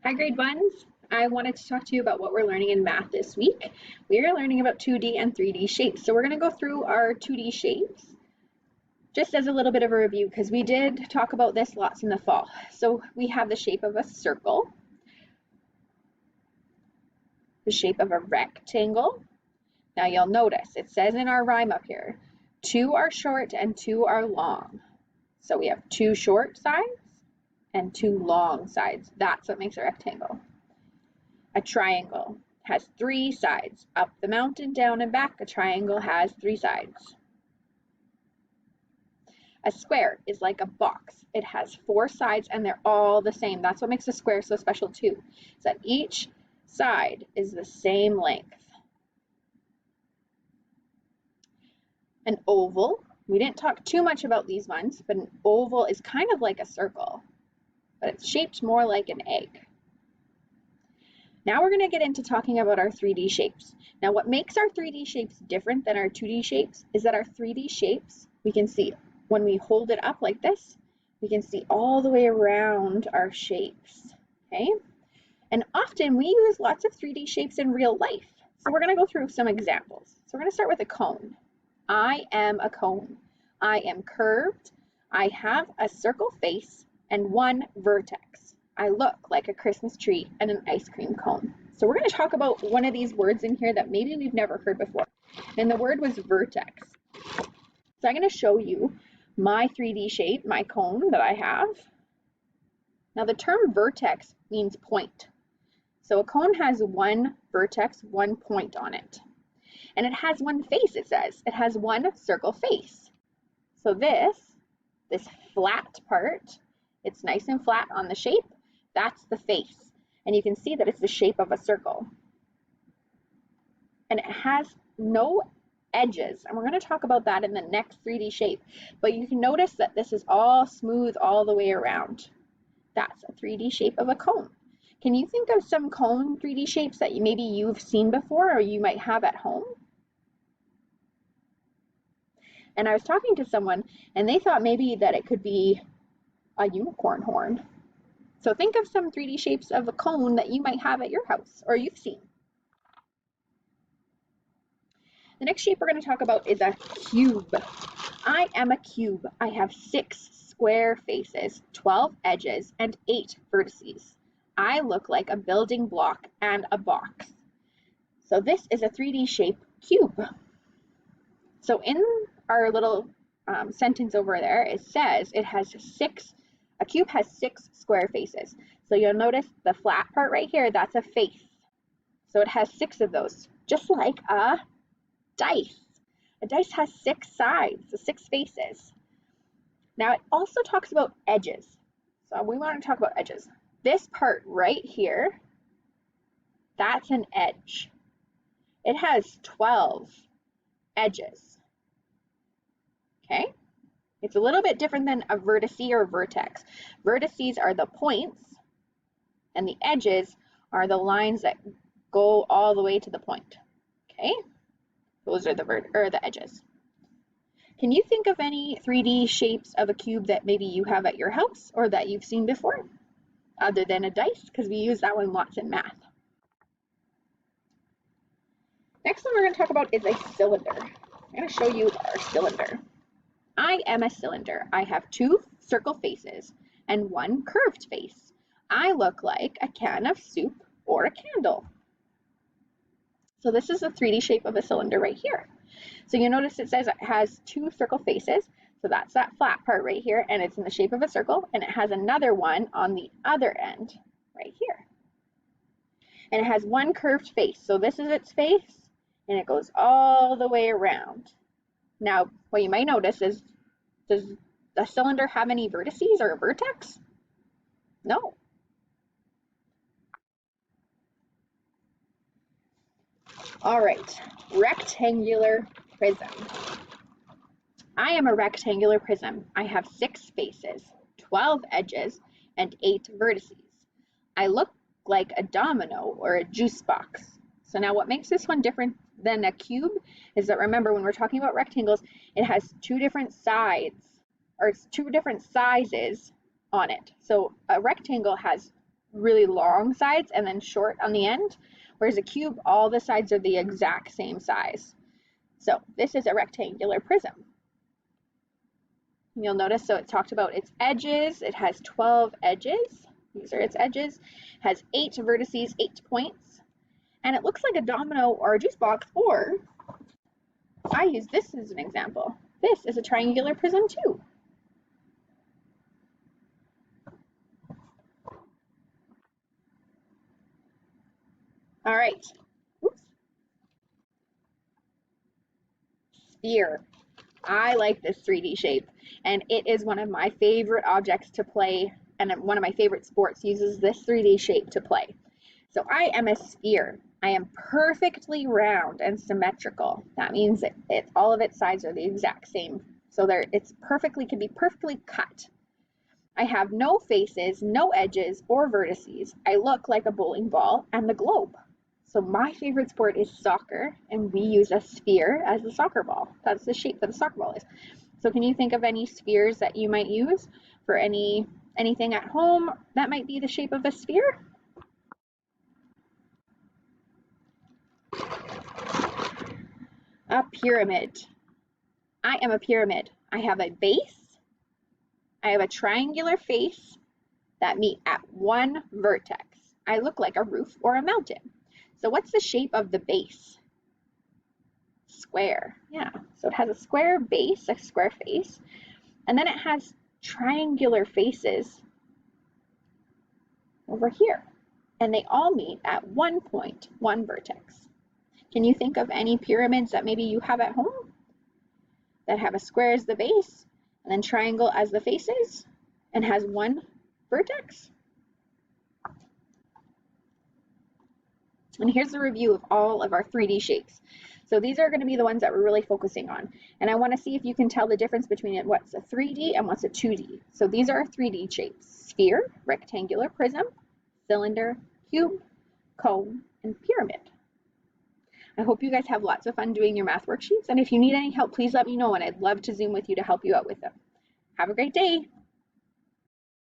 Hi, grade ones. I wanted to talk to you about what we're learning in math this week. We are learning about 2D and 3D shapes. So we're going to go through our 2D shapes just as a little bit of a review because we did talk about this lots in the fall. So we have the shape of a circle, the shape of a rectangle. Now you'll notice it says in our rhyme up here, two are short and two are long. So we have two short sides and two long sides. That's what makes a rectangle. A triangle has three sides. Up the mountain, down and back, a triangle has three sides. A square is like a box. It has four sides and they're all the same. That's what makes a square so special too, is that each side is the same length. An oval, we didn't talk too much about these ones, but an oval is kind of like a circle, but it's shaped more like an egg. Now we're going to get into talking about our 3D shapes. Now what makes our 3D shapes different than our 2D shapes is that our 3D shapes, we can see when we hold it up like this, we can see all the way around our shapes, okay? And often we use lots of 3D shapes in real life. So we're going to go through some examples. So we're going to start with a cone. I am a cone. I am curved. I have a circle face and one vertex. I look like a Christmas tree and an ice cream cone. So we're going to talk about one of these words in here that maybe we've never heard before. And the word was vertex. So I'm going to show you my 3D shape, my cone that I have. Now the term vertex means point. So a cone has one vertex, one point on it. And it has one face, it says. It has one circle face. So this flat part, it's nice and flat on the shape. That's the face. And you can see that it's the shape of a circle. And it has no edges. And we're going to talk about that in the next 3D shape. But you can notice that this is all smooth all the way around. That's a 3D shape of a cone. Can you think of some cone 3D shapes that maybe you've seen before or you might have at home? And I was talking to someone and they thought maybe that it could be a unicorn horn. So think of some 3D shapes of a cone that you might have at your house or you've seen. The next shape we're going to talk about is a cube. I am a cube. I have 6 square faces, 12 edges, and 8 vertices. I look like a building block and a box. So this is a 3D shape cube. So in our little sentence over there, it says it has a cube has 6 square faces. So you'll notice the flat part right here, that's a face. So it has 6 of those, just like a dice. A dice has 6 sides, so 6 faces. Now it also talks about edges. So we want to talk about edges. This part right here, that's an edge. It has 12 edges. Okay? It's a little bit different than a vertice or vertex. Vertices are the points, and the edges are the lines that go all the way to the point. Okay? Those are the edges. Can you think of any 3D shapes of a cube that maybe you have at your house or that you've seen before, other than a dice? Because we use that one lots in math. Next one we're going to talk about is a cylinder. I'm going to show you our cylinder. I am a cylinder. I have 2 circle faces and 1 curved face. I look like a can of soup or a candle. So this is the 3D shape of a cylinder right here. So you notice it says it has 2 circle faces. So that's that flat part right here, and it's in the shape of a circle, and it has another one on the other end right here. And it has 1 curved face. So this is its face, and it goes all the way around. Now, what you might notice is, does the cylinder have any vertices or a vertex? No. All right, rectangular prism. I am a rectangular prism. I have 6 faces, 12 edges, and 8 vertices. I look like a domino or a juice box. So now what makes this one different than a cube is that, remember, when we're talking about rectangles, it has 2 different sides, or it's 2 different sizes on it. So a rectangle has really long sides and then short on the end, whereas a cube, all the sides are the exact same size. So this is a rectangular prism. You'll notice, so it talked about its edges. It has 12 edges. These are its edges. It has 8 vertices, 8 points. And it looks like a domino or a juice box, or I use this as an example. This is a triangular prism too. All right. Oops. Sphere. I like this 3D shape, and it is one of my favorite objects to play, and one of my favorite sports uses this 3D shape to play. So I am a sphere. I am perfectly round and symmetrical. That means that all of its sides are the exact same. So can be perfectly cut. I have no faces, no edges or vertices. I look like a bowling ball and the globe. So my favorite sport is soccer, and we use a sphere as the soccer ball. That's the shape that the soccer ball is. So can you think of any spheres that you might use for anything at home that might be the shape of a sphere? A pyramid. I am a pyramid. I have a base. I have a triangular face that meet at one vertex. I look like a roof or a mountain. So what's the shape of the base? Square. Yeah. So it has a square base, a square face, and then it has triangular faces over here. And they all meet at one point, one vertex. Can you think of any pyramids that maybe you have at home that have a square as the base and then triangle as the faces and has one vertex? And here's a review of all of our 3D shapes. So these are going to be the ones that we're really focusing on. And I want to see if you can tell the difference between what's a 3D and what's a 2D. So these are our 3D shapes: sphere, rectangular prism, cylinder, cube, cone, and pyramid. I hope you guys have lots of fun doing your math worksheets, and if you need any help, please let me know, and I'd love to Zoom with you to help you out with them. Have a great day!